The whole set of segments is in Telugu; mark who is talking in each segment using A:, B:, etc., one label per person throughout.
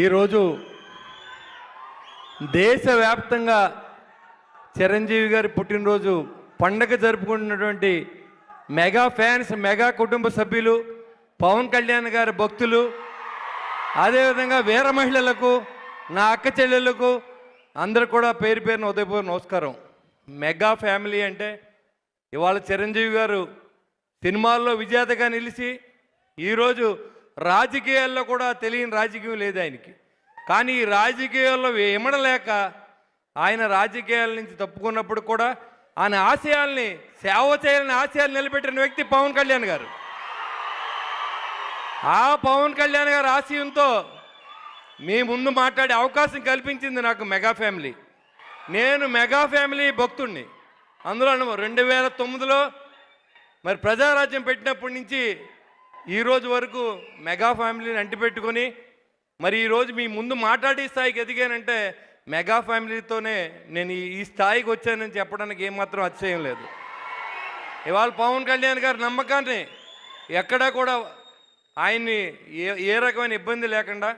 A: ఈరోజు దేశవ్యాప్తంగా చిరంజీవి గారి పుట్టినరోజు పండగ జరుపుకుంటున్నటువంటి మెగా ఫ్యాన్స్, మెగా కుటుంబ సభ్యులు, పవన్ కళ్యాణ్ గారి భక్తులు, అదేవిధంగా వీర మహిళలకు, నా అక్క చెల్లెళ్ళకు అందరూ కూడా పేరు పేరున ఉదయపూర్వ నమస్కారం. మెగా ఫ్యామిలీ అంటే ఇవాళ చిరంజీవి గారు సినిమాల్లో విజేతగా నిలిచి ఈరోజు రాజకీయాల్లో కూడా తెలియని రాజకీయం లేదు ఆయనకి. కానీ ఈ రాజకీయాల్లో ఇమడలేక ఆయన రాజకీయాల నుంచి తప్పుకున్నప్పుడు కూడా ఆయన ఆశయాల్ని, సేవ చేయాలని ఆశయాలు నిలబెట్టిన వ్యక్తి పవన్ కళ్యాణ్ గారు. ఆ పవన్ కళ్యాణ్ గారి ఆశయంతో మీ ముందు మాట్లాడే అవకాశం కల్పించింది నాకు మెగా ఫ్యామిలీ. నేను మెగా ఫ్యామిలీ భక్తుడిని. అందులో 2009లో మరి ప్రజారాజ్యం పెట్టినప్పటి నుంచి ఈరోజు వరకు మెగా ఫ్యామిలీని అంటిపెట్టుకొని మరి ఈరోజు మీ ముందు మాట్లాడే స్థాయికి ఎదిగానంటే మెగా ఫ్యామిలీతోనే నేను ఈ స్థాయికి వచ్చానని చెప్పడానికి ఏమాత్రం అతిశయం లేదు. ఇవాళ పవన్ కళ్యాణ్ గారి నమ్మకాన్ని ఎక్కడా కూడా ఆయన్ని ఏ రకమైన ఇబ్బంది లేకుండా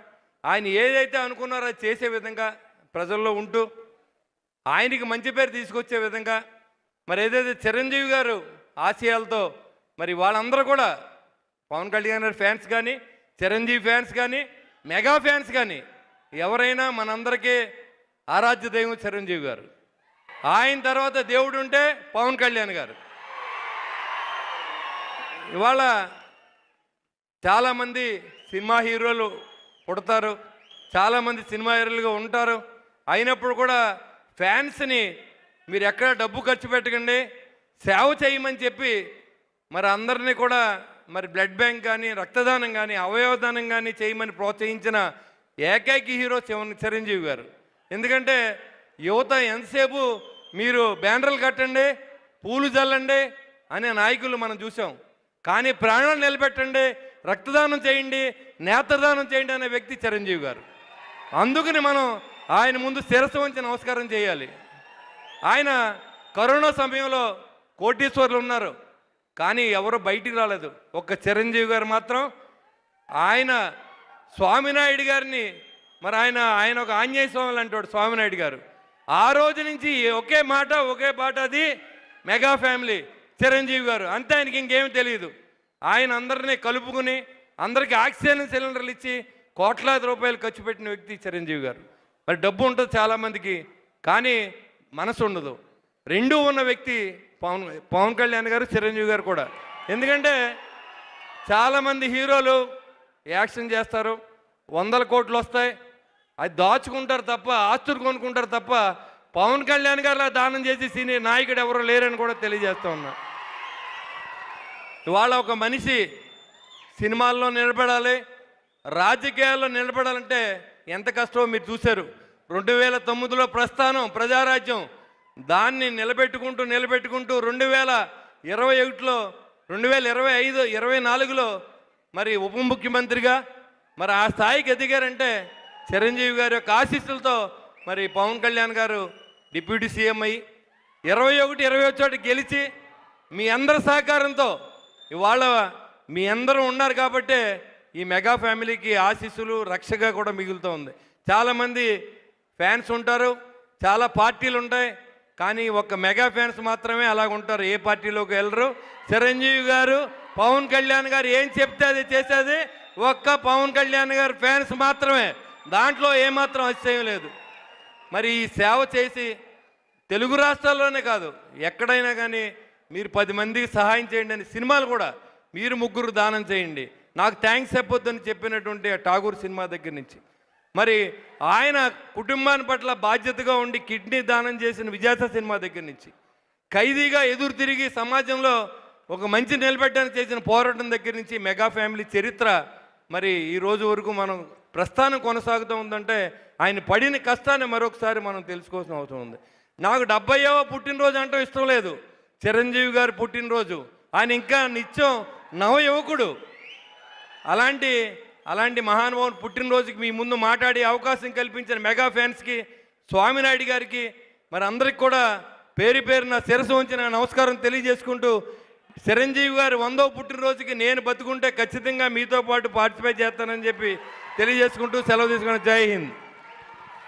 A: ఆయన ఏదైతే అనుకున్నారో అది చేసే విధంగా ప్రజల్లో ఉంటూ ఆయనకి మంచి పేరు తీసుకొచ్చే విధంగా మరి ఏదైతే చిరంజీవి గారు ఆశయాలతో మరి వాళ్ళందరూ కూడా పవన్ కళ్యాణ్ గారి ఫ్యాన్స్ కానీ, చిరంజీవి ఫ్యాన్స్ కానీ, మెగా ఫ్యాన్స్ కానీ ఎవరైనా మనందరికీ ఆరాధ్య దైవం చిరంజీవి గారు. ఆయన తర్వాత దేవుడు ఉంటే పవన్ కళ్యాణ్ గారు. ఇవాళ చాలామంది సినిమా హీరోలు పుడతారు, చాలామంది సినిమా హీరోలుగా ఉంటారు. అయినప్పుడు కూడా ఫ్యాన్స్ని మీరు ఎక్కడ డబ్బు ఖర్చు పెట్టకండి, సేవ చేయమని చెప్పి మరి అందరినీ కూడా మరి బ్లడ్ బ్యాంక్ కానీ, రక్తదానం కానీ, అవయవదానం కానీ చేయమని ప్రోత్సహించిన ఏకైక హీరో చిరంజీవి గారు. ఎందుకంటే యువత ఎంతసేపు మీరు బ్యానర్లు కట్టండి, పూలు చల్లండి అనే నాయకులు మనం చూసాం. కానీ ప్రాణాలు నిలబెట్టండి, రక్తదానం చేయండి, నేత్రదానం చేయండి అనే వ్యక్తి చిరంజీవి గారు. అందుకని మనం ఆయన ముందు శిరస్సు వంచి నమస్కారం చేయాలి. ఆయన కరోనా సమయంలో కోటీశ్వర్లు ఉన్నారు, కానీ ఎవరు బయటికి రాలేదు. ఒక్క చిరంజీవి గారు మాత్రం ఆయన స్వామినాయుడు గారిని మరి ఆయన ఒక ఆంజనేయ స్వామి అంటాడు స్వామినాయుడు గారు. ఆ రోజు నుంచి ఒకే మాట ఒకే పాట, అది మెగా ఫ్యామిలీ చిరంజీవి గారు. అంతే, ఆయనకి ఇంకేం తెలియదు. ఆయన అందరినీ కలుపుకుని అందరికీ ఆక్సిజన్ సిలిండర్లు ఇచ్చి కోట్లాది రూపాయలు ఖర్చు పెట్టిన వ్యక్తి చిరంజీవి గారు. మరి డబ్బు ఉంటుంది చాలామందికి, కానీ మనసు ఉండదు. రెండూ ఉన్న వ్యక్తి పవన్ కళ్యాణ్ గారు, చిరంజీవి గారు కూడా. ఎందుకంటే చాలామంది హీరోలు యాక్షన్ చేస్తారు, 100 కోట్లు వస్తాయి, అది దాచుకుంటారు తప్ప, ఆస్తులు కొనుక్కుంటారు తప్ప పవన్ కళ్యాణ్ గారిలా దానం చేసి సినీ నాయకుడు ఎవరో లేరని కూడా తెలియజేస్తూ ఉన్నా. ఇవాళ ఒక మనిషి సినిమాల్లో నిలబడాలి, రాజకీయాల్లో నిలబడాలంటే ఎంత కష్టమో మీరు చూశారు. 2009లో ప్రస్థానం, ప్రజారాజ్యం, దాన్ని నిలబెట్టుకుంటూ 2021లో 2025, 24లో మరి ఉప ముఖ్యమంత్రిగా మరి ఆ స్థాయికి ఎదిగారంటే చిరంజీవి గారి యొక్క ఆశీస్సులతో. మరి పవన్ కళ్యాణ్ గారు డిప్యూటీ సీఎం అయ్యి 21, 21 గెలిచి మీ అందరి సహకారంతో ఇవాళ మీ అందరూ ఉన్నారు కాబట్టే ఈ మెగా ఫ్యామిలీకి ఆశీస్సులు, రక్షగా కూడా మిగులుతూ ఉంది. చాలామంది ఫ్యాన్స్ ఉంటారు, చాలా పార్టీలు ఉంటాయి, కానీ ఒక్క మెగా ఫ్యాన్స్ మాత్రమే అలాగ ఉంటారు, ఏ పార్టీలోకి వెళ్ళరు. చిరంజీవి గారు, పవన్ కళ్యాణ్ గారు ఏం చెప్తే అది చేసేది ఒక్క పవన్ కళ్యాణ్ గారు ఫ్యాన్స్ మాత్రమే. దాంట్లో ఏమాత్రం అతిశయం లేదు. మరి ఈ సేవ చేసి తెలుగు రాష్ట్రాల్లోనే కాదు, ఎక్కడైనా కానీ మీరు 10 మందికి సహాయం చేయండి అని సినిమాలు కూడా మీరు 3 దానం చేయండి, నాకు థ్యాంక్స్ చెప్పొద్దని చెప్పినటువంటి ఠాగూర్ సినిమా దగ్గర నుంచి మరి ఆయన కుటుంబాన్ని పట్ల బాధ్యతగా ఉండి కిడ్నీ దానం చేసిన విజేత సినిమా దగ్గర నుంచి ఖైదీగా ఎదురు తిరిగి సమాజంలో ఒక మంచి నిలబెట్టడానికి చేసిన పోరాటం దగ్గర నుంచి మెగా ఫ్యామిలీ చరిత్ర మరి ఈ రోజు వరకు మనం ప్రస్థానం కొనసాగుతూ ఉందంటే ఆయన పడిన కష్టాన్ని మరొకసారి మనం తెలుసుకోవాల్సిన అవసరం ఉంది. నాకు 70వ పుట్టినరోజు అంటూ ఇష్టం లేదు. చిరంజీవి గారి పుట్టినరోజు, ఆయన ఇంకా నిత్యం నవయువకుడు. అలాంటి మహానుభావుని పుట్టినరోజుకి మీ ముందు మాట్లాడే అవకాశం కల్పించిన మెగా ఫ్యాన్స్కి, స్వామినాయుడు గారికి మరి అందరికి కూడా పేరు పేరున శిరస్సు వంచిన నమస్కారం తెలియజేసుకుంటూ, చిరంజీవి గారి 100వ పుట్టినరోజుకి నేను బతుకుంటే ఖచ్చితంగా మీతో పాటు పార్టిసిపేట్ చేస్తానని చెప్పి తెలియజేసుకుంటూ సెలవు తీసుకుని జై హింద్.